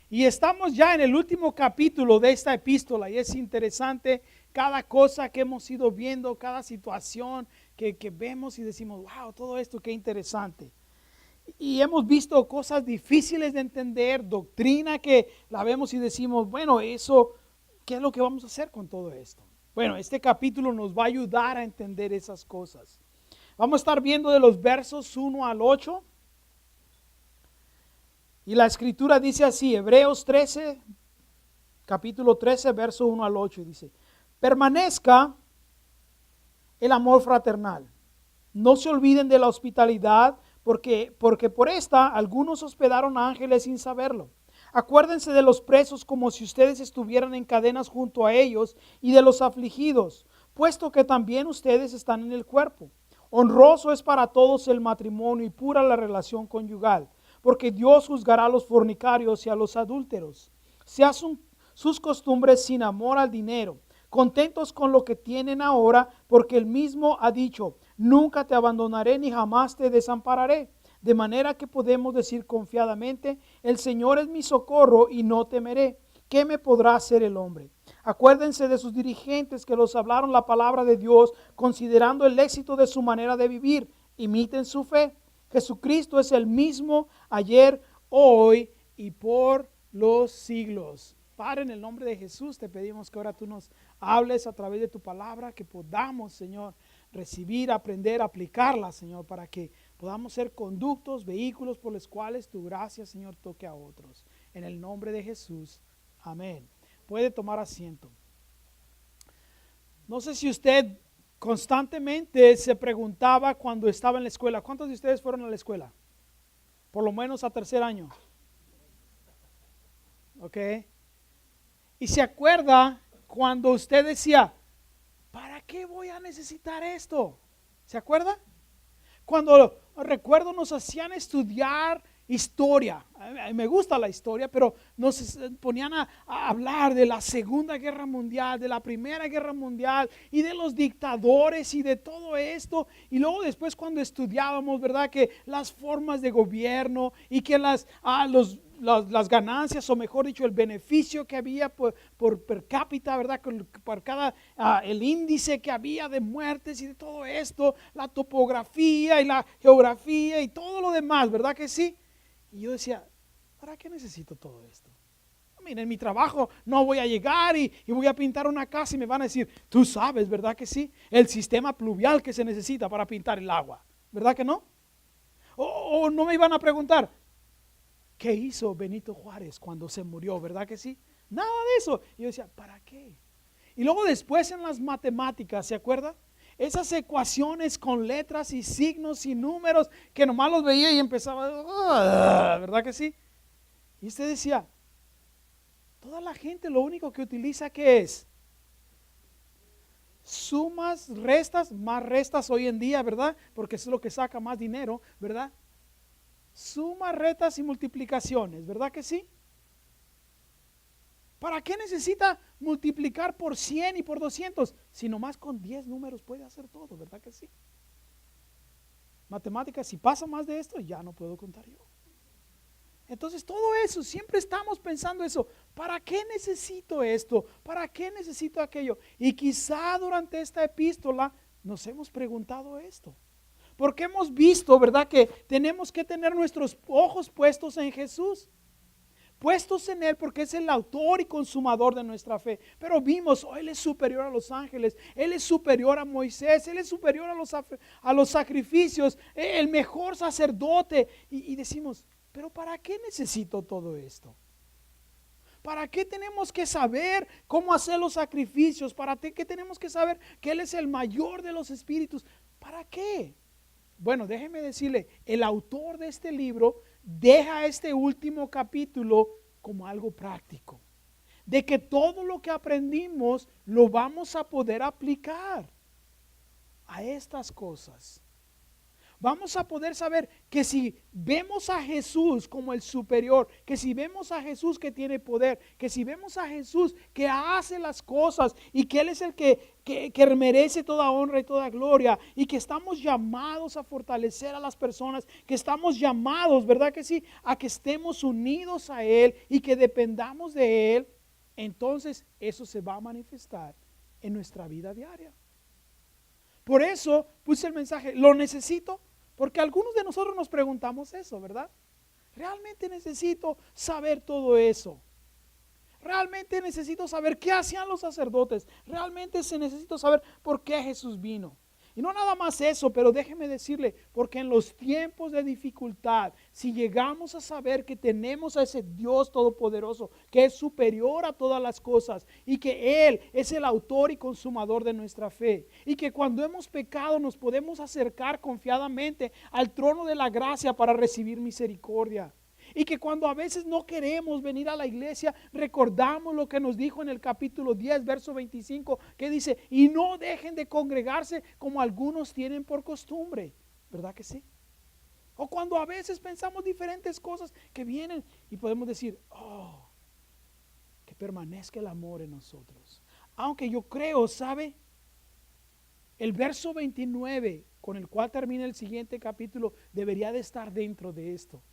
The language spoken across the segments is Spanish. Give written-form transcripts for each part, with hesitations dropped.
Y estamos ya en el último capítulo de esta epístola y es interesante cada cosa que hemos ido viendo, cada situación que vemos y decimos, wow, todo esto qué interesante. Y hemos visto cosas difíciles de entender, doctrina que la vemos y decimos, bueno, eso, ¿qué es lo que vamos a hacer con todo esto? Bueno, este capítulo nos va a ayudar a entender esas cosas. Vamos a estar viendo de los versos 1 al 8. Y la escritura dice así, Hebreos 13, capítulo 13, verso 1 al 8, dice, permanezca el amor fraternal. No se olviden de la hospitalidad, porque por esta algunos hospedaron ángeles sin saberlo. Acuérdense de los presos como si ustedes estuvieran en cadenas junto a ellos y de los afligidos, puesto que también ustedes están en el cuerpo. Honroso es para todos el matrimonio y pura la relación conyugal, porque Dios juzgará a los fornicarios y a los adúlteros. Sean sus costumbres sin amor al dinero, contentos con lo que tienen ahora, porque Él mismo ha dicho, nunca te abandonaré ni jamás te desampararé. De manera que podemos decir confiadamente, el Señor es mi socorro y no temeré. ¿Qué me podrá hacer el hombre? Acuérdense de sus dirigentes que los hablaron la palabra de Dios, considerando el éxito de su manera de vivir. Imiten su fe. Jesucristo es el mismo ayer, hoy y por los siglos. Padre, en el nombre de Jesús te pedimos que ahora tú nos hables a través de tu palabra, que podamos, Señor, recibir, aprender, aplicarla, Señor, para que podamos ser conductos, vehículos por los cuales tu gracia, Señor, toque a otros. En el nombre de Jesús, amén. Puede tomar asiento. No sé si usted constantemente se preguntaba cuando estaba en la escuela, ¿cuántos de ustedes fueron a la escuela? Por lo menos a tercer año. ¿Ok? Y se acuerda cuando usted decía, ¿para qué voy a necesitar esto? ¿Se acuerda? Cuando recuerdo nos hacían estudiar historia. A mí me gusta la historia, pero nos ponían a hablar de la Segunda Guerra Mundial, de la Primera Guerra Mundial y de los dictadores y de todo esto. Y luego después cuando estudiábamos, ¿verdad? Que las formas de gobierno y que las ganancias, o mejor dicho, el beneficio que había por per cápita, ¿verdad? Por cada, el índice que había de muertes y de todo esto, la topografía y la geografía y todo lo demás, ¿verdad que sí? Y yo decía, ¿para qué necesito todo esto? Mira, en mi trabajo no voy a llegar y voy a pintar una casa y me van a decir, tú sabes, ¿verdad que sí? El sistema pluvial que se necesita para pintar el agua, ¿verdad que no? O no me iban a preguntar, ¿qué hizo Benito Juárez cuando se murió? ¿Verdad que sí? Nada de eso. Y yo decía, ¿para qué? Y luego después en las matemáticas, ¿se acuerda? Esas ecuaciones con letras y signos y números que nomás los veía y empezaba, ¿verdad que sí? Y usted decía, toda la gente lo único que utiliza, ¿qué es? Sumas, restas, más restas hoy en día, ¿verdad? Porque eso es lo que saca más dinero, ¿verdad? Sumas, restas y multiplicaciones, ¿verdad que sí? ¿Para qué necesita multiplicar por 100 y por 200? Si nomás con 10 números puede hacer todo, ¿verdad que sí? Matemáticas, si pasa más de esto, ya no puedo contar yo. Entonces todo eso, siempre estamos pensando eso, ¿para qué necesito esto? ¿Para qué necesito aquello? Y quizá durante esta epístola nos hemos preguntado esto. Porque hemos visto, ¿verdad? Que tenemos que tener nuestros ojos puestos en Jesús. Puestos en Él porque es el autor y consumador de nuestra fe. Pero vimos, oh, Él es superior a los ángeles, Él es superior a Moisés, Él es superior a los sacrificios, el mejor sacerdote. Y decimos, pero ¿para qué necesito todo esto? ¿Para qué tenemos que saber cómo hacer los sacrificios? ¿Para qué tenemos que saber que Él es el mayor de los espíritus? ¿Para qué? Bueno, déjeme decirle, el autor de este libro deja este último capítulo como algo práctico, de que todo lo que aprendimos lo vamos a poder aplicar a estas cosas. Vamos a poder saber que si vemos a Jesús como el superior, que si vemos a Jesús que tiene poder, que si vemos a Jesús que hace las cosas y que Él es el que merece toda honra y toda gloria, y que estamos llamados a fortalecer a las personas, que estamos llamados, ¿verdad que sí?, a que estemos unidos a Él y que dependamos de Él, entonces eso se va a manifestar en nuestra vida diaria. Por eso puse el mensaje, ¿lo necesito? Porque algunos de nosotros nos preguntamos eso, ¿verdad? ¿Realmente necesito saber todo eso? ¿Realmente necesito saber qué hacían los sacerdotes? ¿Realmente necesito saber por qué Jesús vino? Y no nada más eso, pero déjeme decirle, porque en los tiempos de dificultad, si llegamos a saber que tenemos a ese Dios todopoderoso, que es superior a todas las cosas, y que Él es el autor y consumador de nuestra fe, y que cuando hemos pecado nos podemos acercar confiadamente al trono de la gracia para recibir misericordia. Y que cuando a veces no queremos venir a la iglesia, recordamos lo que nos dijo en el capítulo 10, verso 25, que dice, y no dejen de congregarse como algunos tienen por costumbre. ¿Verdad que sí? O cuando a veces pensamos diferentes cosas que vienen y podemos decir, oh, que permanezca el amor en nosotros. Aunque yo creo, ¿sabe? El verso 29, con el cual termina el siguiente capítulo, debería de estar dentro de esto.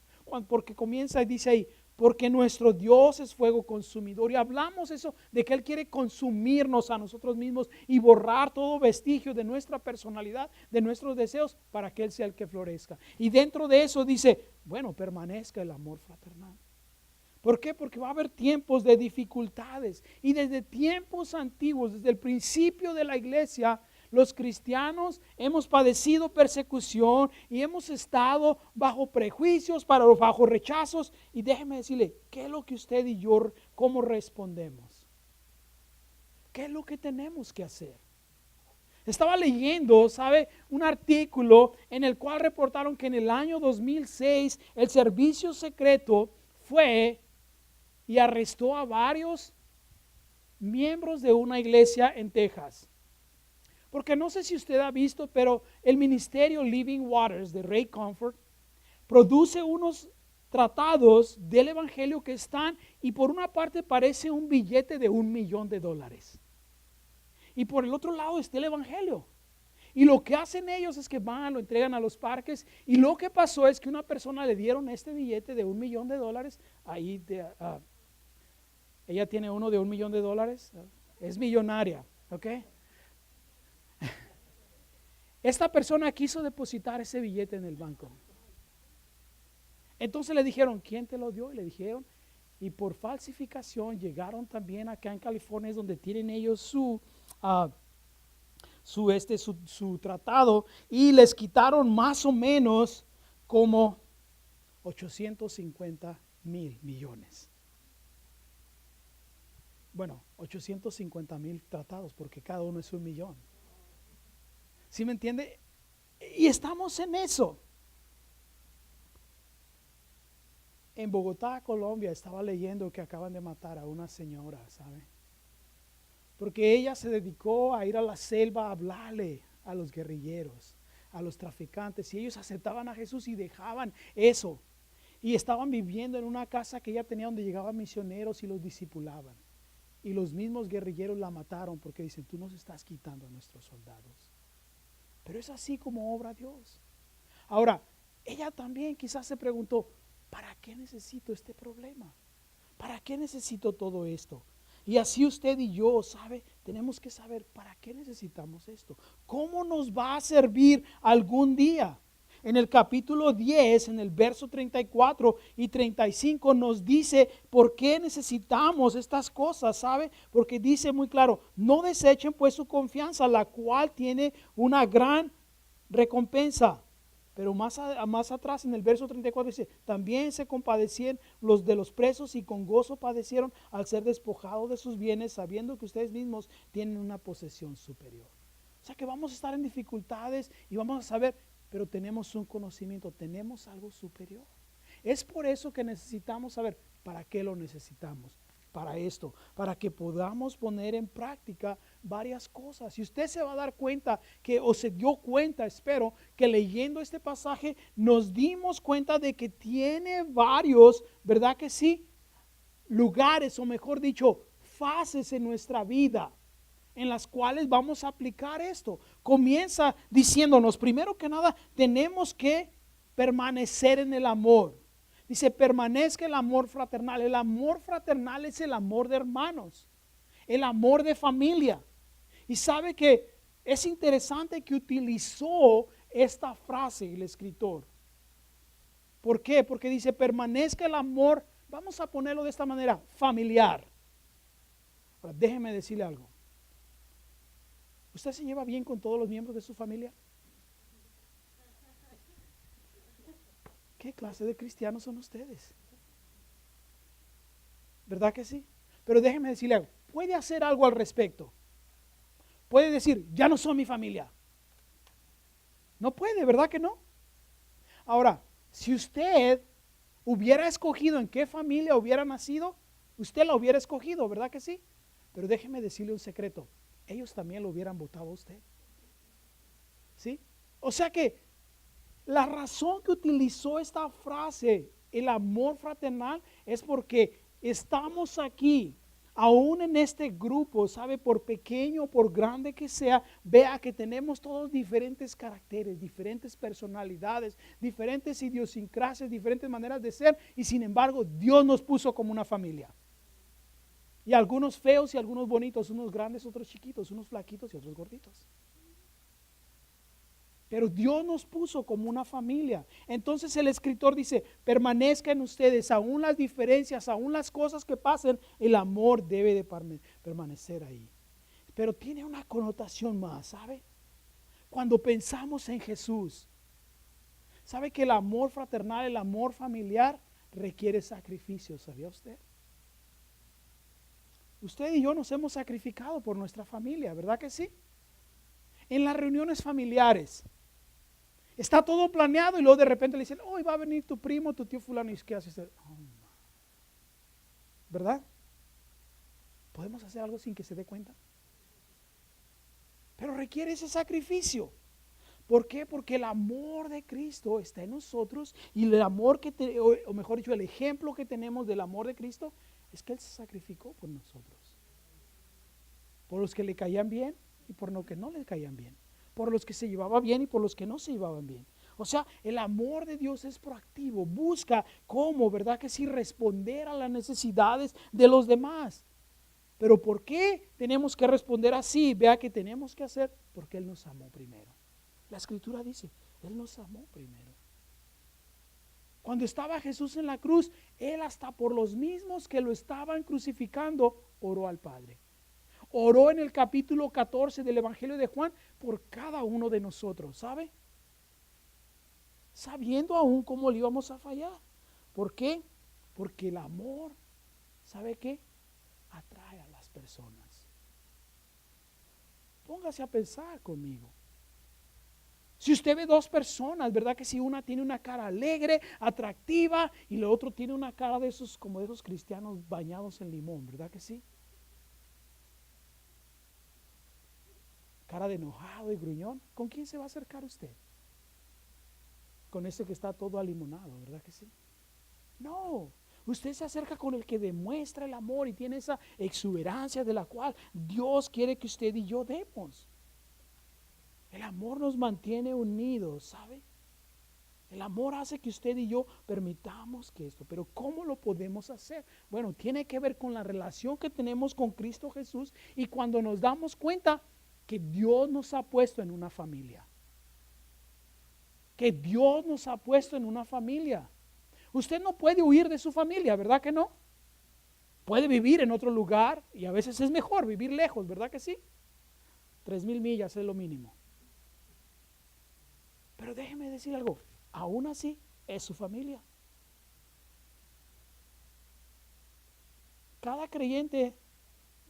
Porque comienza y dice ahí, porque nuestro Dios es fuego consumidor. Y hablamos eso de que Él quiere consumirnos a nosotros mismos y borrar todo vestigio de nuestra personalidad, de nuestros deseos, para que Él sea el que florezca. Y dentro de eso dice, bueno, permanezca el amor fraternal. ¿Por qué? Porque va a haber tiempos de dificultades. Y desde tiempos antiguos, desde el principio de la iglesia, los cristianos hemos padecido persecución y hemos estado bajo prejuicios, bajo rechazos. Y déjeme decirle, ¿qué es lo que usted y yo, cómo respondemos? ¿Qué es lo que tenemos que hacer? Estaba leyendo, ¿sabe? Un artículo en el cual reportaron que en el año 2006 el servicio secreto fue y arrestó a varios miembros de una iglesia en Texas. Porque no sé si usted ha visto, pero el ministerio Living Waters de Ray Comfort produce unos tratados del evangelio que están, y por una parte parece un billete de $1,000,000. Y por el otro lado está el evangelio. Y lo que hacen ellos es que van, lo entregan a los parques. Y lo que pasó es que una persona le dieron este billete de $1,000,000. Ahí ella tiene uno de $1,000,000. Es millonaria, ¿ok? Esta persona quiso depositar ese billete en el banco. Entonces le dijeron, ¿quién te lo dio? Y le dijeron, y por falsificación llegaron también acá en California, es donde tienen ellos su tratado, y les quitaron más o menos como 850,000,000,000. Bueno, 850,000 tratados, porque cada uno es $1,000,000. ¿Sí me entiende? Y estamos en eso. En Bogotá, Colombia, estaba leyendo que acaban de matar a una señora, ¿sabe? Porque ella se dedicó a ir a la selva a hablarle a los guerrilleros, a los traficantes, y ellos aceptaban a Jesús y dejaban eso. Y estaban viviendo en una casa que ella tenía donde llegaban misioneros y los discipulaban. Y los mismos guerrilleros la mataron porque dicen, tú nos estás quitando a nuestros soldados. Pero es así como obra Dios. Ahora, ella también quizás se preguntó, ¿para qué necesito este problema? ¿Para qué necesito todo esto? Y así usted y yo, ¿sabe? Tenemos que saber para qué necesitamos esto. ¿Cómo nos va a servir algún día? En el capítulo 10, en el verso 34 y 35 nos dice por qué necesitamos estas cosas, ¿sabe? Porque dice muy claro, no desechen pues su confianza, la cual tiene una gran recompensa. Pero más atrás en el verso 34 dice, también se compadecían los de los presos y con gozo padecieron al ser despojados de sus bienes, sabiendo que ustedes mismos tienen una posesión superior. O sea que vamos a estar en dificultades y vamos a saber, pero tenemos un conocimiento, tenemos algo superior. Es por eso que necesitamos saber para qué lo necesitamos. para esto, para que podamos poner en práctica varias cosas. Y usted se va a dar cuenta que, o se dio cuenta, espero, que leyendo este pasaje nos dimos cuenta de que tiene varios, ¿verdad que sí? Lugares, o mejor dicho, fases en nuestra vida en las cuales vamos a aplicar esto. Comienza diciéndonos, primero que nada, tenemos que permanecer en el amor. Dice, permanezca el amor fraternal. El amor fraternal es el amor de hermanos, el amor de familia. Y sabe que es interesante que utilizó esta frase el escritor. ¿Por qué? Porque dice, permanezca el amor, vamos a ponerlo de esta manera, familiar. Ahora, déjeme decirle algo. ¿Usted se lleva bien con todos los miembros de su familia? ¿Qué clase de cristianos son ustedes? ¿Verdad que sí? Pero déjeme decirle algo. Puede hacer algo al respecto. Puede decir, ya no son mi familia. No puede, ¿verdad que no? Ahora, si usted hubiera escogido en qué familia hubiera nacido, usted la hubiera escogido, ¿verdad que sí? Pero déjeme decirle un secreto. Ellos también lo hubieran votado a usted. ¿Sí? O sea que la razón que utilizó esta frase, el amor fraternal, es porque estamos aquí, aún en este grupo, sabe, por pequeño o por grande que sea, vea que tenemos todos diferentes caracteres, diferentes personalidades, diferentes idiosincrasias, diferentes maneras de ser, y sin embargo Dios nos puso como una familia. Y algunos feos y algunos bonitos, unos grandes, otros chiquitos, unos flaquitos y otros gorditos. Pero Dios nos puso como una familia. Entonces el escritor dice, permanezca en ustedes, aún las diferencias, aún las cosas que pasen, el amor debe de permanecer ahí. Pero tiene una connotación más, ¿sabe? Cuando pensamos en Jesús, ¿sabe que el amor fraternal, el amor familiar requiere sacrificio? ¿Sabía usted? Usted y yo nos hemos sacrificado por nuestra familia, ¿verdad que sí? En las reuniones familiares está todo planeado y luego de repente le dicen, hoy va a venir tu primo, tu tío fulano, y ¿qué haces? Oh, ¿verdad? ¿Podemos hacer algo sin que se dé cuenta? Pero requiere ese sacrificio. ¿Por qué? Porque el amor de Cristo está en nosotros y el amor o mejor dicho, el ejemplo que tenemos del amor de Cristo es que Él se sacrificó por nosotros. Por los que le caían bien y por los que no le caían bien. Por los que se llevaba bien y por los que no se llevaban bien. O sea, el amor de Dios es proactivo, busca cómo, ¿verdad que sí? Responder a las necesidades de los demás. Pero ¿por qué tenemos que responder así? Vea que tenemos que hacer porque Él nos amó primero. La escritura dice, Él nos amó primero. Cuando estaba Jesús en la cruz, Él hasta por los mismos que lo estaban crucificando, oró al Padre. Oró en el capítulo 14 del Evangelio de Juan por cada uno de nosotros, ¿sabe? Sabiendo aún cómo le íbamos a fallar. ¿Por qué? Porque el amor, ¿sabe qué? Atrae a las personas. Póngase a pensar conmigo. Si usted ve dos personas, ¿verdad que si una tiene una cara alegre, atractiva, y el otro tiene una cara de esos, como de esos cristianos bañados en limón, ¿verdad que sí? Cara de enojado y gruñón, ¿con quién se va a acercar usted? Con ese que está todo alimonado, ¿verdad que sí? No, usted se acerca con el que demuestra el amor y tiene esa exuberancia de la cual Dios quiere que usted y yo demos. El amor nos mantiene unidos, ¿sabe? El amor hace que usted y yo permitamos que esto, pero ¿cómo lo podemos hacer? Bueno, tiene que ver con la relación que tenemos con Cristo Jesús y cuando nos damos cuenta que Dios nos ha puesto en una familia. Que Dios nos ha puesto en una familia. Usted no puede huir de su familia, ¿verdad que no? Puede vivir en otro lugar y a veces es mejor vivir lejos, ¿verdad que sí? 3,000 millas es lo mínimo. Pero déjeme decir algo, aún así es su familia. Cada creyente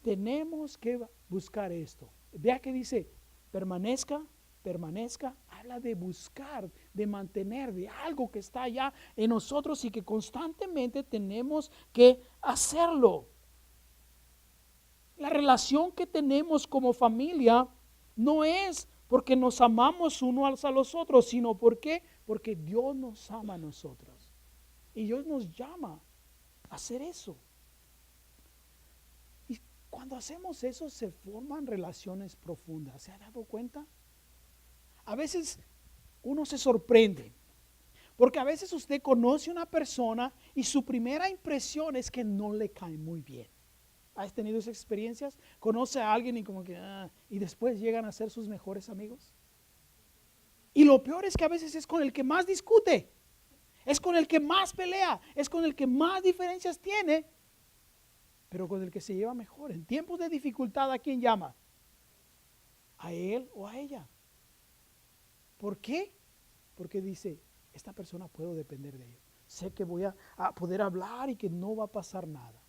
tenemos que buscar esto. Vea que dice, permanezca, habla de buscar, de mantener, de algo que está allá en nosotros y que constantemente tenemos que hacerlo. La relación que tenemos como familia no es porque nos amamos unos a los otros, sino porque Dios nos ama a nosotros. Y Dios nos llama a hacer eso. Y cuando hacemos eso se forman relaciones profundas. ¿Se ha dado cuenta? A veces uno se sorprende. Porque a veces usted conoce a una persona y su primera impresión es que no le cae muy bien. ¿Has tenido esas experiencias? ¿Conoce a alguien y como que, y después llegan a ser sus mejores amigos? Y lo peor es que a veces es con el que más discute, es con el que más pelea, es con el que más diferencias tiene, pero con el que se lleva mejor. En tiempos de dificultad, ¿a quién llama? ¿A él o a ella? ¿Por qué? Porque dice, esta persona puedo depender de ella. Sé que voy a poder hablar y que no va a pasar nada.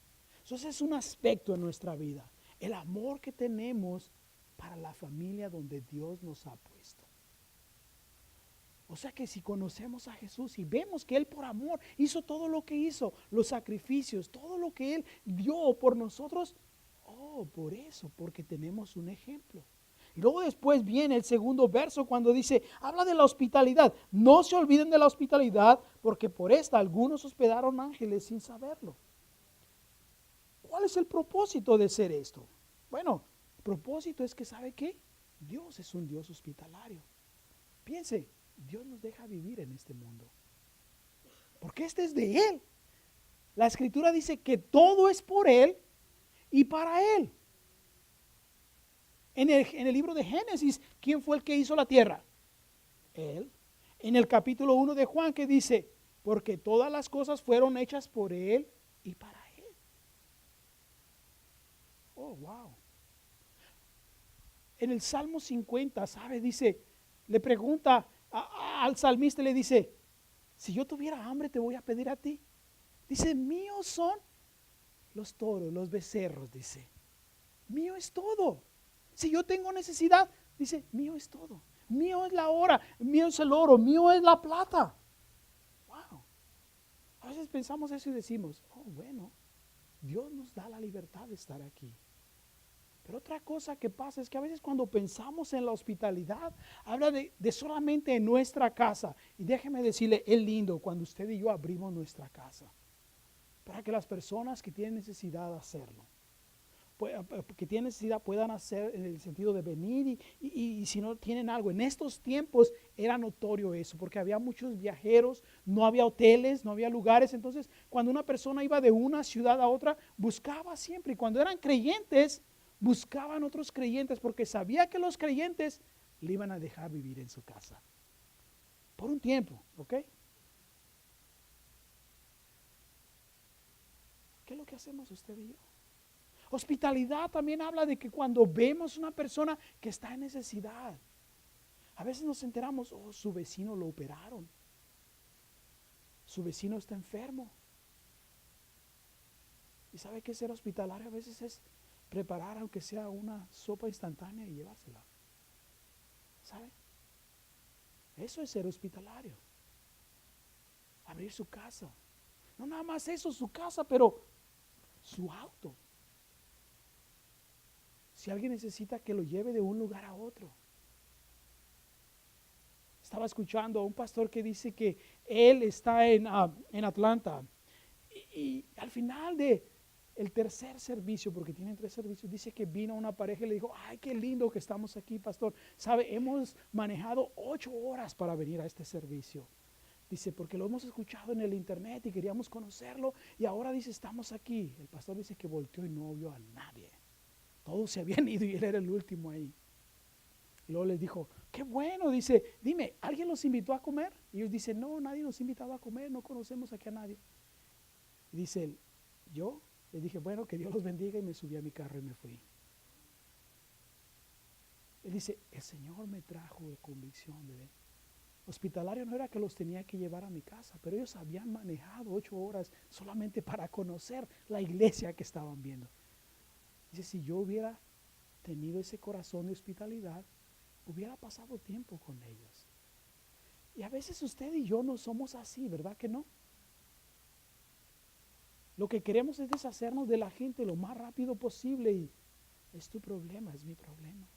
Entonces es un aspecto en nuestra vida, el amor que tenemos para la familia donde Dios nos ha puesto. O sea que si conocemos a Jesús y vemos que Él por amor hizo todo lo que hizo, los sacrificios, todo lo que Él dio por nosotros, por eso, porque tenemos un ejemplo. Y luego después viene el segundo verso cuando dice, habla de la hospitalidad. No se olviden de la hospitalidad, porque por esta algunos hospedaron ángeles sin saberlo. ¿Cuál es el propósito de ser esto? Bueno, el propósito es que, ¿sabe qué? Dios es un Dios hospitalario. Piense, Dios nos deja vivir en este mundo, porque este es de Él. La Escritura dice que todo es por Él y para Él. En el libro de Génesis, ¿quién fue el que hizo la tierra? Él. En el capítulo 1 de Juan, que dice, porque todas las cosas fueron hechas por Él y para Él. Oh, wow. En el Salmo 50, ¿sabe? Dice, le pregunta al salmista, le dice, si yo tuviera hambre te voy a pedir a ti. Dice, míos son los toros, los becerros, dice. Mío es todo. Si yo tengo necesidad, dice, mío es todo. Mío es la hora, mío es el oro, mío es la plata. Wow. A veces pensamos eso y decimos, bueno, Dios nos da la libertad de estar aquí. Pero otra cosa que pasa es que a veces cuando pensamos en la hospitalidad, habla de solamente en nuestra casa. Y déjeme decirle, es lindo cuando usted y yo abrimos nuestra casa, para que las personas que tienen necesidad de hacerlo, que tienen necesidad puedan hacer en el sentido de venir y si no tienen algo. En estos tiempos era notorio eso, porque había muchos viajeros, no había hoteles, no había lugares. Entonces cuando una persona iba de una ciudad a otra, buscaba siempre, y cuando eran creyentes, buscaban otros creyentes, porque sabía que los creyentes le iban a dejar vivir en su casa por un tiempo, ¿ok? ¿Qué es lo que hacemos usted y yo? Hospitalidad también habla de que cuando vemos una persona que está en necesidad, a veces nos enteramos, su vecino lo operaron, su vecino está enfermo. Y sabe que ser hospitalario a veces es preparar aunque sea una sopa instantánea y llevársela. ¿Sabe? Eso es ser hospitalario. Abrir su casa. No nada más eso, su casa, pero su auto. Si alguien necesita que lo lleve de un lugar a otro. Estaba escuchando a un pastor que dice que él está en Atlanta y al final de el tercer servicio, porque tienen 3 servicios, dice que vino una pareja y le dijo, ay, qué lindo que estamos aquí, pastor. Sabe, hemos manejado 8 horas para venir a este servicio. Dice, porque lo hemos escuchado en el internet y queríamos conocerlo y ahora dice, estamos aquí. El pastor dice que volteó y no vio a nadie. Todos se habían ido y él era el último ahí. Y luego les dijo, qué bueno, dice, dime, ¿alguien los invitó a comer? Y ellos dicen, no, nadie nos ha invitado a comer, no conocemos aquí a nadie. Y dice él, yo le dije, bueno, que Dios los bendiga, y me subí a mi carro y me fui. Él dice, el Señor me trajo de convicción de hospitalario. No era que los tenía que llevar a mi casa, pero ellos habían manejado 8 horas solamente para conocer la iglesia que estaban viendo. Dice, si yo hubiera tenido ese corazón de hospitalidad, hubiera pasado tiempo con ellos. Y a veces usted y yo no somos así, ¿verdad que no? Lo que queremos es deshacernos de la gente lo más rápido posible es tu problema, es mi problema.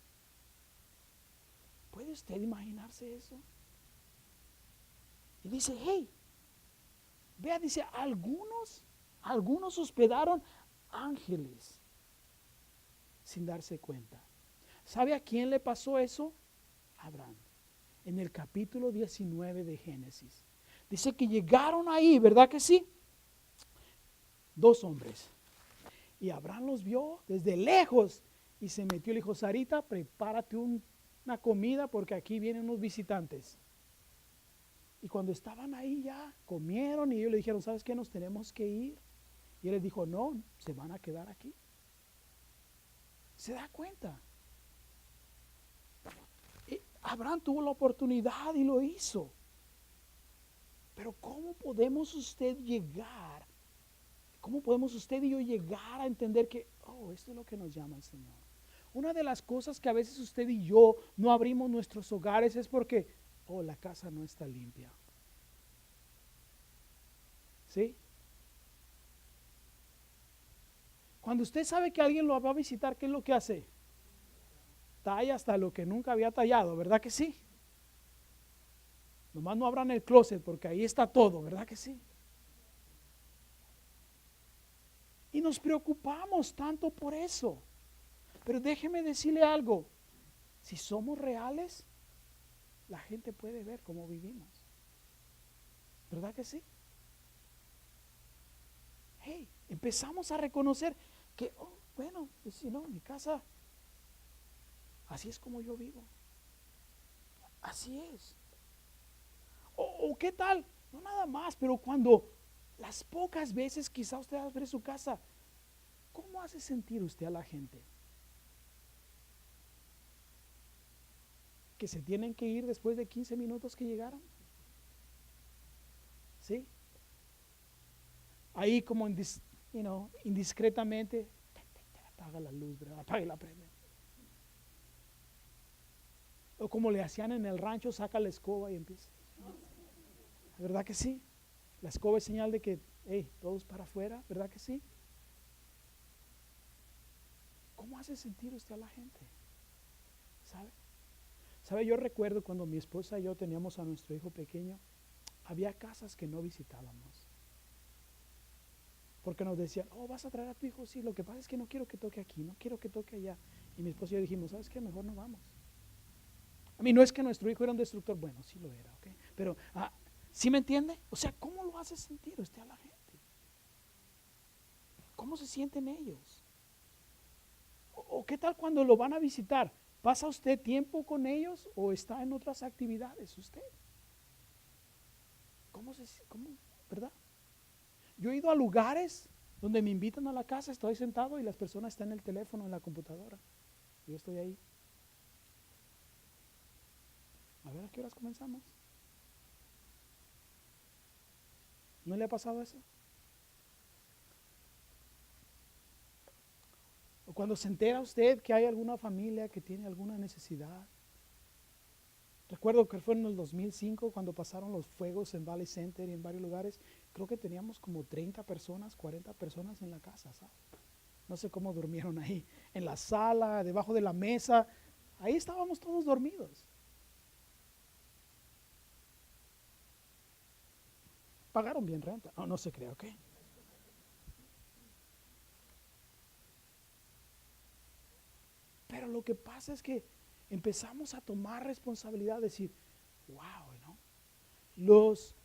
¿Puede usted imaginarse eso? Y dice, hey, vea, dice, algunos hospedaron ángeles sin darse cuenta. ¿Sabe a quién le pasó eso? Abraham. En el capítulo 19 de Génesis. Dice que llegaron ahí, ¿verdad que sí? 2 hombres. Y Abraham los vio desde lejos y se metió. Le dijo, Sarita, prepárate una comida porque aquí vienen unos visitantes. Y cuando estaban ahí ya comieron y ellos le dijeron, ¿sabes qué? Nos tenemos que ir. Y él les dijo, no, se van a quedar aquí. ¿Se da cuenta? Abraham tuvo la oportunidad y lo hizo. Pero ¿cómo podemos usted y yo llegar a entender que, esto es lo que nos llama el Señor? Una de las cosas que a veces usted y yo no abrimos nuestros hogares es porque, la casa no está limpia. ¿Sí? Cuando usted sabe que alguien lo va a visitar, ¿qué es lo que hace? Talla hasta lo que nunca había tallado, ¿verdad que sí? Nomás no abran el closet porque ahí está todo, ¿verdad que sí? Y nos preocupamos tanto por eso. Pero déjeme decirle algo, si somos reales, la gente puede ver cómo vivimos. ¿Verdad que sí? Hey, empezamos a reconocer que, bueno, pues si no, mi casa, así es como yo vivo. Así es. O qué tal, no nada más, pero cuando las pocas veces quizá usted abre su casa, ¿cómo hace sentir usted a la gente? ¿Que se tienen que ir después de 15 minutos que llegaron? ¿Sí? Ahí como indiscretamente, apaga la luz, ¿verdad? Apaga y la prende. O como le hacían en el rancho, saca la escoba y empieza. ¿Verdad que sí? La escoba es señal de que, hey, todos para afuera, ¿verdad que sí? ¿Cómo hace sentir usted a la gente? ¿Sabe? Yo recuerdo cuando mi esposa y yo teníamos a nuestro hijo pequeño, había casas que no visitábamos. Porque nos decían, ¿vas a traer a tu hijo? Sí, lo que pasa es que no quiero que toque aquí, no quiero que toque allá. Y mi esposa y yo dijimos, ¿sabes qué? Mejor no vamos. A mí no es que nuestro hijo era un destructor, bueno, sí lo era, ¿ok? Pero, ¿sí me entiende? O sea, ¿cómo lo hace sentir usted a la gente? ¿Cómo se sienten ellos? ¿O qué tal cuando lo van a visitar? ¿Pasa usted tiempo con ellos o está en otras actividades usted? ¿Cómo, verdad? Yo he ido a lugares donde me invitan a la casa, estoy sentado y las personas están en el teléfono, en la computadora. Yo estoy ahí. A ver, ¿a qué horas comenzamos? ¿No le ha pasado eso? O cuando se entera usted que hay alguna familia que tiene alguna necesidad. Recuerdo que fue en el 2005 cuando pasaron los fuegos en Valley Center y en varios lugares. Creo que teníamos como 30 personas, 40 personas en la casa, ¿sabes? No sé cómo durmieron ahí, en la sala, debajo de la mesa. Ahí estábamos todos dormidos. Pagaron bien renta. No se crea, ¿ok? Pero lo que pasa es que empezamos a tomar responsabilidad, decir, wow, ¿no? Los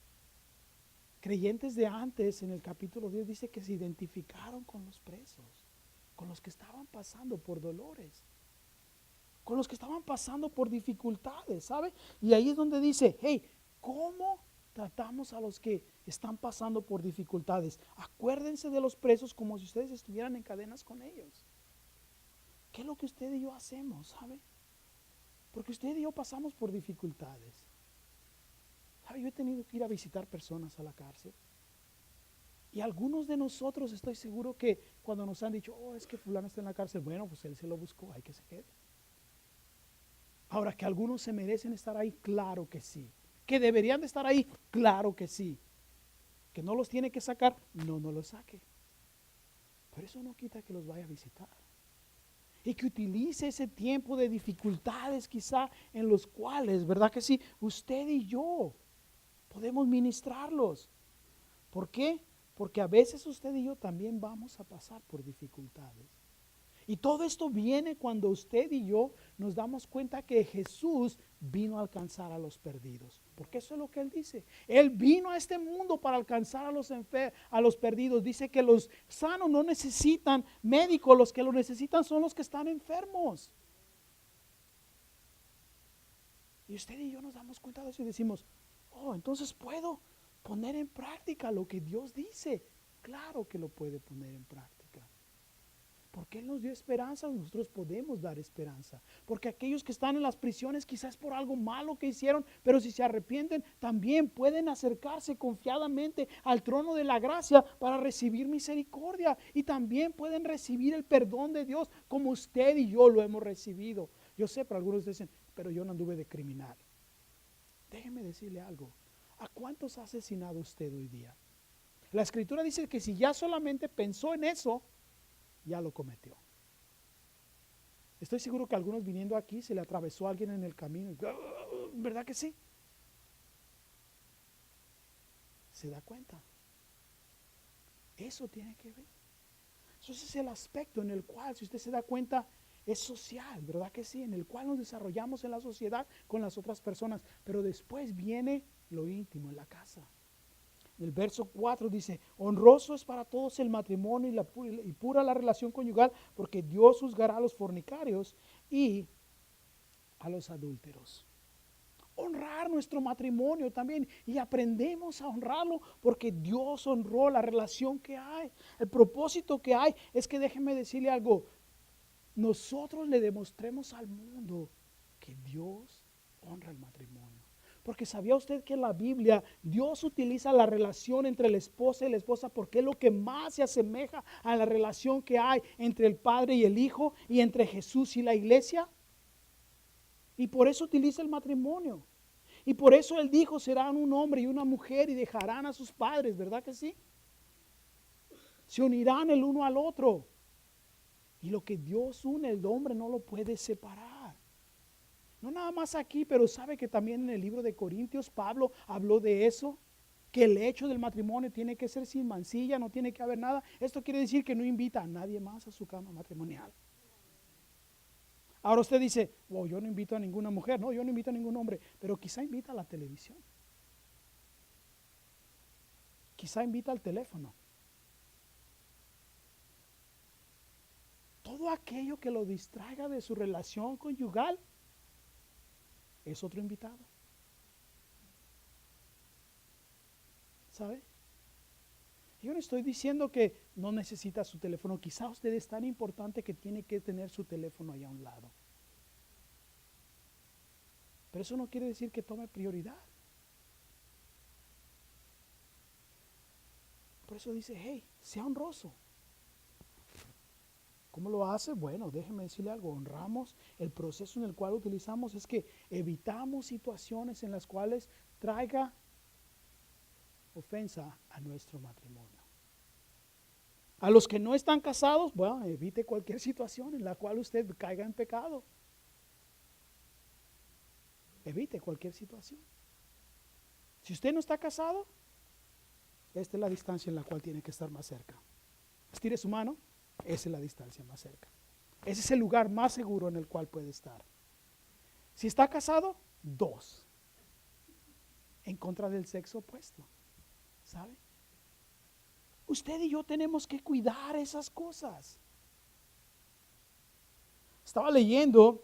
creyentes de antes, en el capítulo 10, dice que se identificaron con los presos, con los que estaban pasando por dolores, con los que estaban pasando por dificultades, ¿sabe? Y ahí es donde dice, hey, ¿cómo tratamos a los que están pasando por dificultades? Acuérdense de los presos como si ustedes estuvieran en cadenas con ellos. ¿Qué es lo que usted y yo hacemos, sabe? Porque usted y yo pasamos por dificultades. ¿Sabe? Yo he tenido que ir a visitar personas a la cárcel. Y algunos de nosotros estoy seguro que cuando nos han dicho, es que fulano está en la cárcel, bueno, pues él se lo buscó, hay que se quede. Ahora, que algunos se merecen estar ahí, claro que sí. Que deberían de estar ahí, claro que sí. Que no los tiene que sacar, no los saque. Pero eso no quita que los vaya a visitar. Y que utilice ese tiempo de dificultades quizá en los cuales, ¿verdad que sí? Usted y yo podemos ministrarlos. ¿Por qué? Porque a veces usted y yo también vamos a pasar por dificultades. Y todo esto viene cuando usted y yo nos damos cuenta que Jesús vino a alcanzar a los perdidos. Porque eso es lo que Él dice. Él vino a este mundo para alcanzar a los perdidos. Dice que los sanos no necesitan médicos, los que lo necesitan son los que están enfermos. Y usted y yo nos damos cuenta de eso y decimos, oh, entonces puedo poner en práctica lo que Dios dice. Claro que lo puede poner en práctica. Porque Él nos dio esperanza, nosotros podemos dar esperanza. Porque aquellos que están en las prisiones quizás por algo malo que hicieron, pero si se arrepienten, también pueden acercarse confiadamente al trono de la gracia para recibir misericordia. Y también pueden recibir el perdón de Dios como usted y yo lo hemos recibido. Yo sé, pero algunos dicen, pero yo no anduve de criminal. Déjeme decirle algo. ¿A cuántos ha asesinado usted hoy día? La Escritura dice que si ya solamente pensó en eso, ya lo cometió. Estoy seguro que a algunos viniendo aquí se le atravesó a alguien en el camino. ¿Verdad que sí? ¿Se da cuenta? Eso tiene que ver. Eso es el aspecto en el cual, si usted se da cuenta, es social, ¿verdad que sí? En el cual nos desarrollamos en la sociedad con las otras personas. Pero después viene lo íntimo en la casa. El verso 4 dice, honroso es para todos el matrimonio y pura la relación conyugal, porque Dios juzgará a los fornicarios y a los adúlteros. Honrar nuestro matrimonio también, y aprendemos a honrarlo porque Dios honró la relación que hay. El propósito que hay es que, déjeme decirle algo, nosotros le demostremos al mundo que Dios honra el matrimonio. Porque ¿sabía usted que en la Biblia Dios utiliza la relación entre la esposa y la esposa porque es lo que más se asemeja a la relación que hay entre el Padre y el Hijo y entre Jesús y la iglesia? Y por eso utiliza el matrimonio. Y por eso Él dijo, serán un hombre y una mujer y dejarán a sus padres, ¿verdad que sí? Se unirán el uno al otro. Y lo que Dios une, el hombre no lo puede separar. No nada más aquí, pero sabe que también en el libro de Corintios Pablo habló de eso, que el hecho del matrimonio tiene que ser sin mancilla, no tiene que haber nada. Esto quiere decir que no invita a nadie más a su cama matrimonial. Ahora usted dice, wow, yo no invito a ninguna mujer, no, yo no invito a ningún hombre, pero quizá invita a la televisión, quizá invita al teléfono. Todo aquello que lo distraiga de su relación conyugal es otro invitado. ¿Sabe? Yo no estoy diciendo que no necesita su teléfono. Quizá usted es tan importante que tiene que tener su teléfono ahí a un lado. Pero eso no quiere decir que tome prioridad. Por eso dice, hey, sea honroso. ¿Cómo lo hace? Bueno, déjeme decirle algo. Honramos. El proceso en el cual utilizamos es que evitamos situaciones en las cuales traiga ofensa a nuestro matrimonio. A los que no están casados, bueno, evite cualquier situación en la cual usted caiga en pecado. Evite cualquier situación. Si usted no está casado, esta es la distancia en la cual tiene que estar más cerca. Estire su mano, esa es la distancia más cerca. Ese es el lugar más seguro en el cual puede estar. Si está casado, 2. En contra del sexo opuesto. ¿Sabe? Usted y yo tenemos que cuidar esas cosas. Estaba leyendo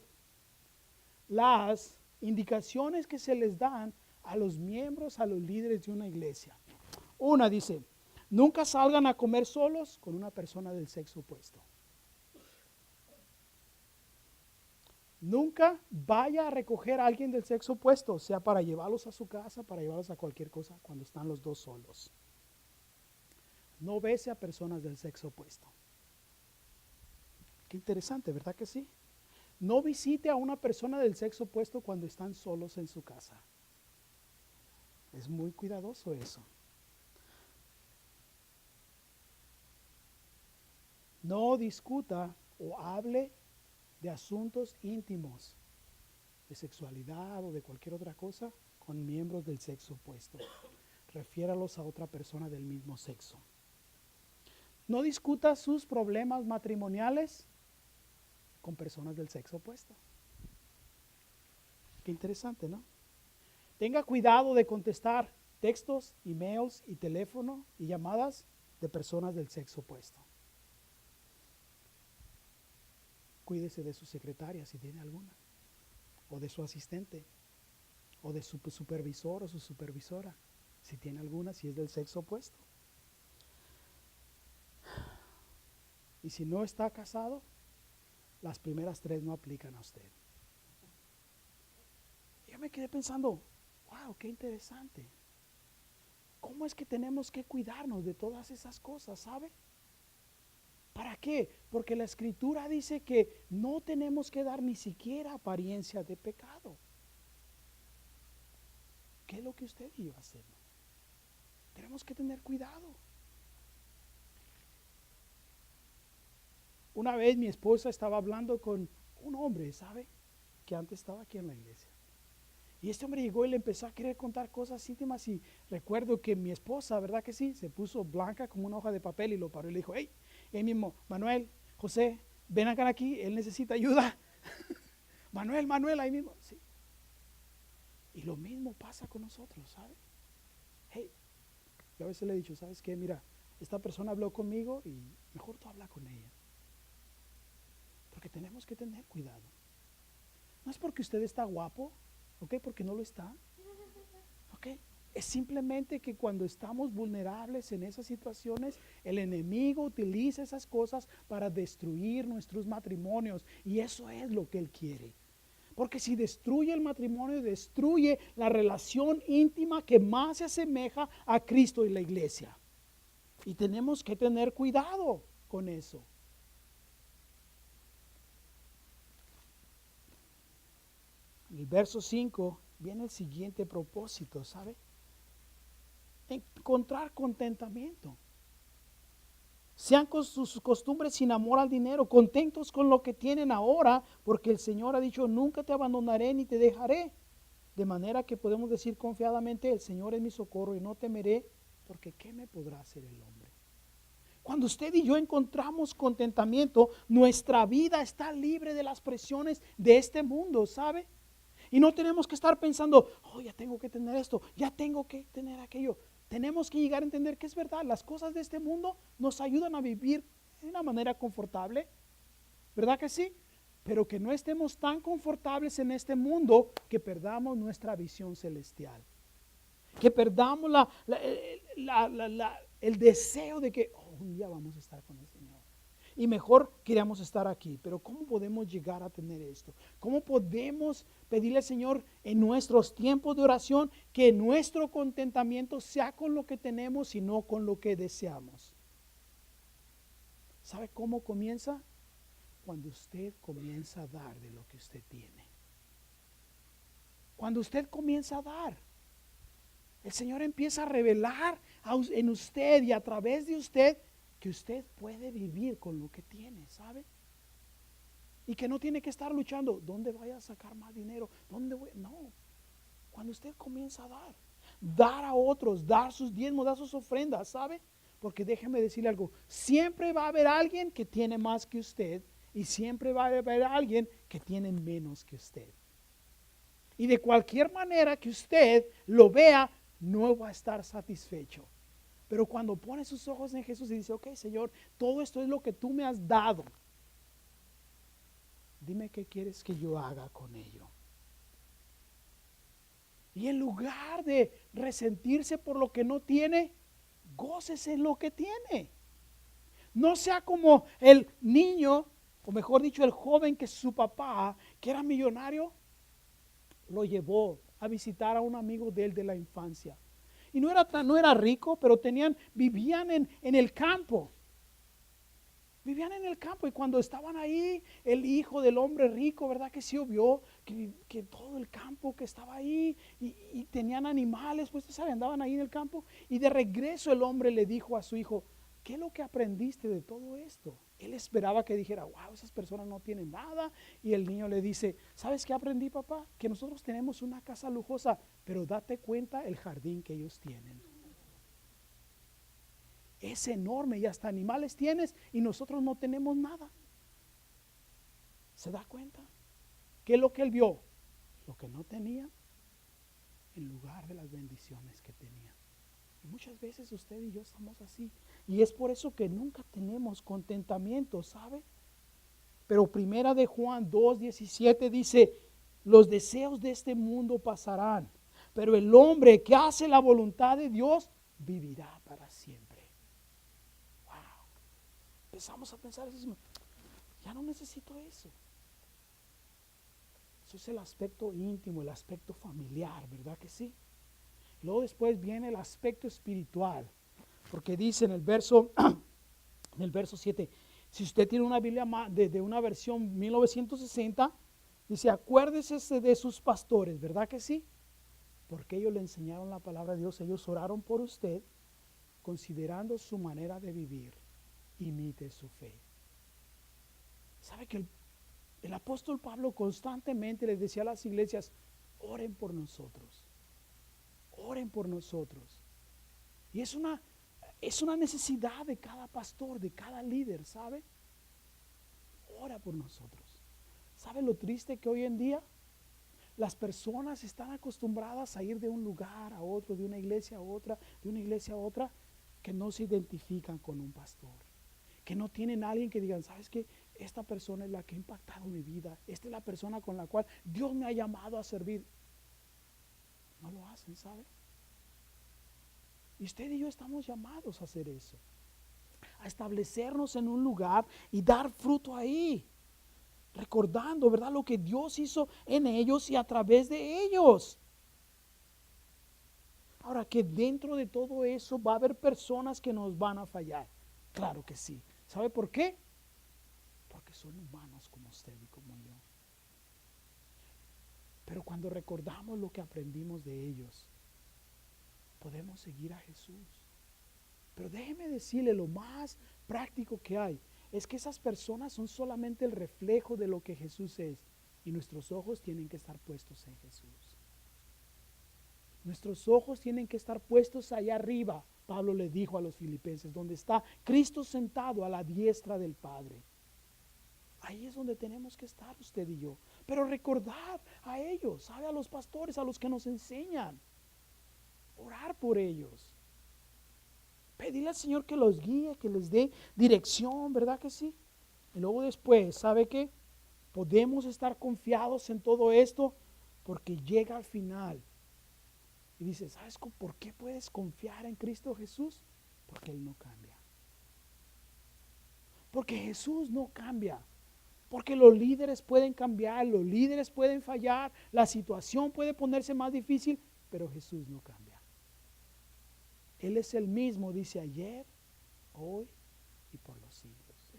las indicaciones que se les dan a los miembros, a los líderes de una iglesia. Una dice, nunca salgan a comer solos con una persona del sexo opuesto. Nunca vaya a recoger a alguien del sexo opuesto, sea para llevarlos a su casa, para llevarlos a cualquier cosa, cuando están los dos solos. No bese a personas del sexo opuesto. Qué interesante, ¿verdad que sí? No visite a una persona del sexo opuesto cuando están solos en su casa. Es muy cuidadoso eso. No discuta o hable de asuntos íntimos, de sexualidad o de cualquier otra cosa, con miembros del sexo opuesto. Refiéralos a otra persona del mismo sexo. No discuta sus problemas matrimoniales con personas del sexo opuesto. Qué interesante, ¿no? Tenga cuidado de contestar textos, emails y teléfono y llamadas de personas del sexo opuesto. Cuídese de su secretaria si tiene alguna, o de su asistente, o de su supervisor o su supervisora, si tiene alguna, si es del sexo opuesto. Y si no está casado, las primeras 3 no aplican a usted. Yo me quedé pensando, wow, qué interesante. ¿Cómo es que tenemos que cuidarnos de todas esas cosas, sabe? ¿Para qué? Porque la Escritura dice que no tenemos que dar ni siquiera apariencia de pecado. ¿Qué es lo que usted y yo hacemos? Tenemos que tener cuidado. Una vez mi esposa estaba hablando con un hombre, ¿sabe? Que antes estaba aquí en la iglesia. Y este hombre llegó y le empezó a querer contar cosas íntimas y recuerdo que mi esposa, ¿verdad que sí? Se puso blanca como una hoja de papel y lo paró y le dijo, hey, él mismo, Manuel, José, ven acá aquí, él necesita ayuda. Manuel, ahí mismo, sí. Y lo mismo pasa con nosotros, ¿sabe? Hey, yo a veces le he dicho, ¿sabes qué? Mira, esta persona habló conmigo y mejor tú habla con ella. Porque tenemos que tener cuidado. No es porque usted está guapo, ¿ok? Porque no lo está, ¿ok? Es simplemente que cuando estamos vulnerables en esas situaciones, el enemigo utiliza esas cosas para destruir nuestros matrimonios. Y eso es lo que él quiere. Porque si destruye el matrimonio, destruye la relación íntima que más se asemeja a Cristo y la iglesia. Y tenemos que tener cuidado con eso. En el verso 5 viene el siguiente propósito, ¿sabe? Encontrar contentamiento. Sean con sus costumbres sin amor al dinero, contentos con lo que tienen ahora, porque el Señor ha dicho, nunca te abandonaré ni te dejaré. De manera que podemos decir confiadamente, el Señor es mi socorro y no temeré, porque ¿qué me podrá hacer el hombre? Cuando usted y yo encontramos contentamiento, nuestra vida está libre de las presiones de este mundo, ¿sabe? Y no tenemos que estar pensando, oh, ya tengo que tener esto, ya tengo que tener aquello. Tenemos que llegar a entender que es verdad, las cosas de este mundo nos ayudan a vivir de una manera confortable, ¿verdad que sí? Pero que no estemos tan confortables en este mundo que perdamos nuestra visión celestial. Que perdamos el deseo de que un día vamos a estar con el Señor. Y mejor queríamos estar aquí, pero ¿cómo podemos llegar a tener esto? ¿Cómo podemos pedirle al Señor en nuestros tiempos de oración que nuestro contentamiento sea con lo que tenemos y no con lo que deseamos? ¿Sabe cómo comienza? Cuando usted comienza a dar de lo que usted tiene. Cuando usted comienza a dar, el Señor empieza a revelar en usted y a través de usted que usted puede vivir con lo que tiene, ¿sabe? Y que no tiene que estar luchando, ¿dónde voy a sacar más dinero? ¿Dónde voy? No, cuando usted comienza a dar a otros, dar sus diezmos, dar sus ofrendas, ¿sabe? Porque déjeme decirle algo, siempre va a haber alguien que tiene más que usted y siempre va a haber alguien que tiene menos que usted. Y de cualquier manera que usted lo vea, no va a estar satisfecho. Pero cuando pone sus ojos en Jesús y dice, ok, Señor, todo esto es lo que tú me has dado. Dime qué quieres que yo haga con ello. Y en lugar de resentirse por lo que no tiene, gócese en lo que tiene. No sea como el niño, o mejor dicho, el joven que su papá, que era millonario, lo llevó a visitar a un amigo de él de la infancia. Y no era rico, pero vivían en el campo. Vivían en el campo y cuando estaban ahí, el hijo del hombre rico, ¿verdad que sí? Vio que todo el campo que estaba ahí y tenían animales, pues usted sabe, andaban ahí en el campo. Y de regreso el hombre le dijo a su hijo, ¿qué es lo que aprendiste de todo esto? Él esperaba que dijera, wow, esas personas no tienen nada. Y el niño le dice, ¿sabes qué aprendí, papá? Que nosotros tenemos una casa lujosa, pero date cuenta el jardín que ellos tienen. Es enorme y hasta animales tienes y nosotros no tenemos nada. ¿Se da cuenta? ¿Qué es lo que él vio? Lo que no tenía en lugar de las bendiciones que tenía. Y muchas veces usted y yo estamos así. Y es por eso que nunca tenemos contentamiento, ¿sabe? Pero primera de Juan 2:17 dice, los deseos de este mundo pasarán, pero el hombre que hace la voluntad de Dios vivirá para siempre. Wow. Empezamos a pensar, ya no necesito eso. Eso es el aspecto íntimo, el aspecto familiar, ¿verdad que sí? Luego después viene el aspecto espiritual, porque dice en el verso 7, si usted tiene una Biblia de una versión 1960, dice, acuérdese de sus pastores, ¿verdad que sí? Porque ellos le enseñaron la palabra de Dios, ellos oraron por usted, considerando su manera de vivir, imite su fe. ¿Sabe que el apóstol Pablo constantemente les decía a las iglesias, oren por nosotros, oren por nosotros? Y es una necesidad de cada pastor, de cada líder, ¿sabe? Ora por nosotros. ¿Sabe lo triste que hoy en día las personas están acostumbradas a ir de un lugar a otro, de una iglesia a otra, de una iglesia a otra, que no se identifican con un pastor, que no tienen a alguien que digan, ¿sabes qué? Esta persona es la que ha impactado mi vida, esta es la persona con la cual Dios me ha llamado a servir. No lo hacen, ¿sabe? Y usted y yo estamos llamados a hacer eso, a establecernos en un lugar y dar fruto ahí, recordando, ¿verdad?, lo que Dios hizo en ellos y a través de ellos. Ahora, que dentro de todo eso va a haber personas que nos van a fallar. Claro que sí. ¿Sabe por qué? Porque son humanos como usted y como yo. Pero cuando recordamos lo que aprendimos de ellos, podemos seguir a Jesús. Pero déjeme decirle, lo más práctico que hay es que esas personas son solamente el reflejo de lo que Jesús es, y nuestros ojos tienen que estar puestos en Jesús. Nuestros ojos tienen que estar puestos allá arriba. Pablo le dijo a los filipenses, donde está Cristo sentado a la diestra del Padre. Ahí es donde tenemos que estar usted y yo. Pero recordar a ellos, ¿sabe? A los pastores, a los que nos enseñan. Orar por ellos. Pedirle al Señor que los guíe, que les dé dirección, ¿verdad que sí? Y luego después, ¿sabe qué? Podemos estar confiados en todo esto porque llega al final. Y dice, ¿sabes por qué puedes confiar en Cristo Jesús? Porque Él no cambia. Porque Jesús no cambia. Porque los líderes pueden cambiar, los líderes pueden fallar, la situación puede ponerse más difícil, pero Jesús no cambia. Él es el mismo, dice ayer, hoy y por los siglos.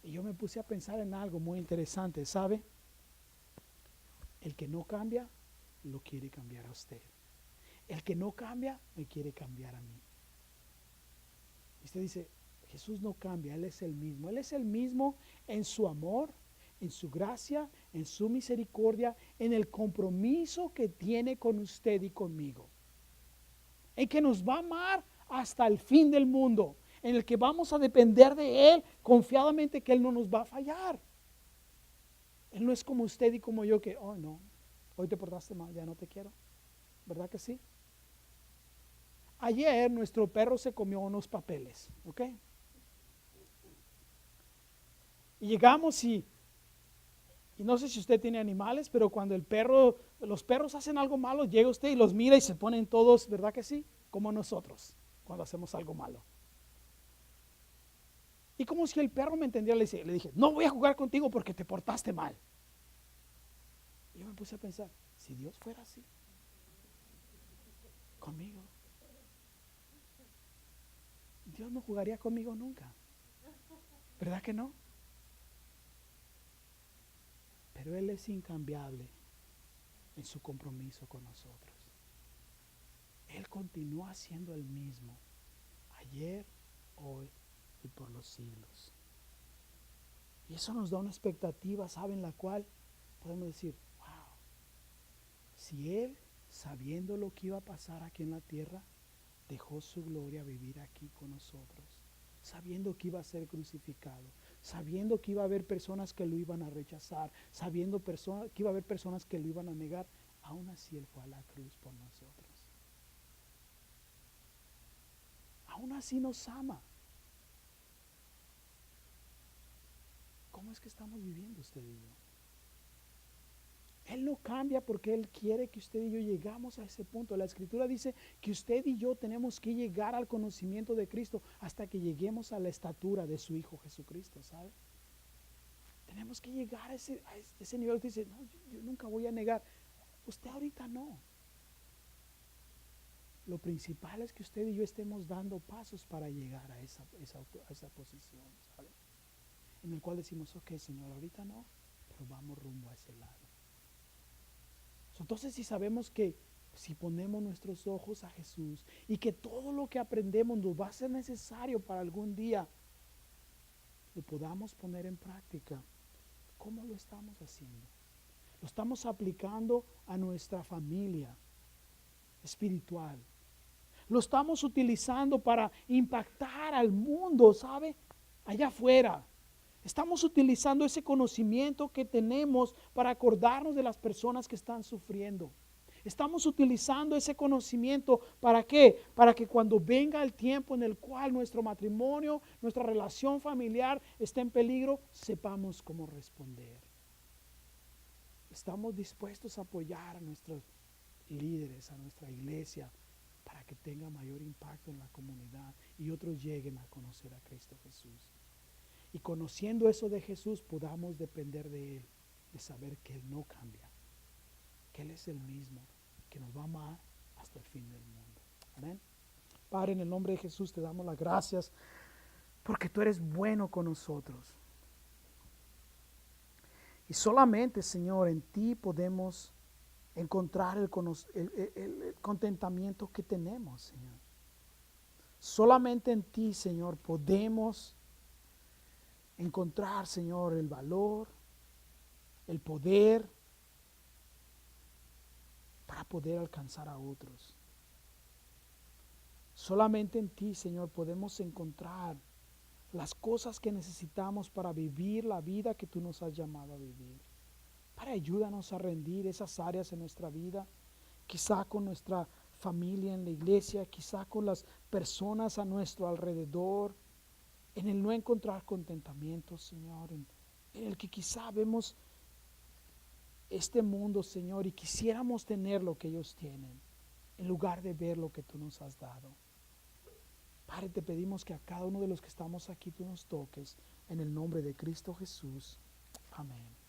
Y yo me puse a pensar en algo muy interesante, ¿sabe? El que no cambia, lo quiere cambiar a usted. El que no cambia, me quiere cambiar a mí. Y usted dice, Jesús no cambia, Él es el mismo. Él es el mismo en su amor, en su gracia, en su misericordia, en el compromiso que tiene con usted y conmigo. En que nos va a amar hasta el fin del mundo. En el que vamos a depender de Él confiadamente, que Él no nos va a fallar. Él no es como usted y como yo que, oh no, hoy te portaste mal, ya no te quiero. ¿Verdad que sí? Ayer nuestro perro se comió unos papeles, ¿ok? Y llegamos y no sé si usted tiene animales, pero cuando los perros hacen algo malo, llega usted y los mira y se ponen todos, ¿verdad que sí? Como nosotros, cuando hacemos algo malo. Y como si el perro me entendiera, le dije, no voy a jugar contigo porque te portaste mal. Y yo me puse a pensar, si Dios fuera así, conmigo, Dios no jugaría conmigo nunca. ¿Verdad que no? Pero Él es incambiable en su compromiso con nosotros. Él continúa siendo el mismo, ayer, hoy y por los siglos. Y eso nos da una expectativa, ¿saben? La cual podemos decir, wow, si Él, sabiendo lo que iba a pasar aquí en la tierra, dejó su gloria vivir aquí con nosotros, sabiendo que iba a ser crucificado, sabiendo que iba a haber personas que lo iban a rechazar, sabiendo que iba a haber personas que lo iban a negar, aún así Él fue a la cruz por nosotros. Aún así nos ama. ¿Cómo es que estamos viviendo usted y yo? Él no cambia porque Él quiere que usted y yo llegamos a ese punto. La Escritura dice que usted y yo tenemos que llegar al conocimiento de Cristo hasta que lleguemos a la estatura de su Hijo Jesucristo, ¿sabe? Tenemos que llegar a ese nivel. Usted dice, no, yo nunca voy a negar. Usted ahorita no. Lo principal es que usted y yo estemos dando pasos para llegar a esa posición, ¿sabe? En el cual decimos, ok, Señor, ahorita no, pero vamos rumbo a ese lado. Entonces, si sabemos que si ponemos nuestros ojos a Jesús y que todo lo que aprendemos nos va a ser necesario para algún día, lo podamos poner en práctica, ¿cómo lo estamos haciendo? Lo estamos aplicando a nuestra familia espiritual. Lo estamos utilizando para impactar al mundo, ¿sabe? Allá afuera. Estamos utilizando ese conocimiento que tenemos para acordarnos de las personas que están sufriendo. Estamos utilizando ese conocimiento ¿para qué? Para que cuando venga el tiempo en el cual nuestro matrimonio, nuestra relación familiar esté en peligro, sepamos cómo responder. Estamos dispuestos a apoyar a nuestros líderes, a nuestra iglesia, para que tenga mayor impacto en la comunidad y otros lleguen a conocer a Cristo Jesús. Y conociendo eso de Jesús, podamos depender de Él, de saber que Él no cambia, que Él es el mismo, que nos va a amar hasta el fin del mundo. Amén. Padre, en el nombre de Jesús te damos las gracias porque tú eres bueno con nosotros. Y solamente, Señor, en ti podemos encontrar el contentamiento que tenemos, Señor. Solamente en ti, Señor, podemos encontrar, Señor, el valor, el poder para poder alcanzar a otros. Solamente en ti, Señor, podemos encontrar las cosas que necesitamos para vivir la vida que tú nos has llamado a vivir. Para ayúdanos a rendir esas áreas en nuestra vida, quizá con nuestra familia en la iglesia, quizá con las personas a nuestro alrededor, en el no encontrar contentamiento, Señor, en el que quizá vemos este mundo, Señor, y quisiéramos tener lo que ellos tienen, en lugar de ver lo que tú nos has dado. Padre, te pedimos que a cada uno de los que estamos aquí tú nos toques, en el nombre de Cristo Jesús. Amén.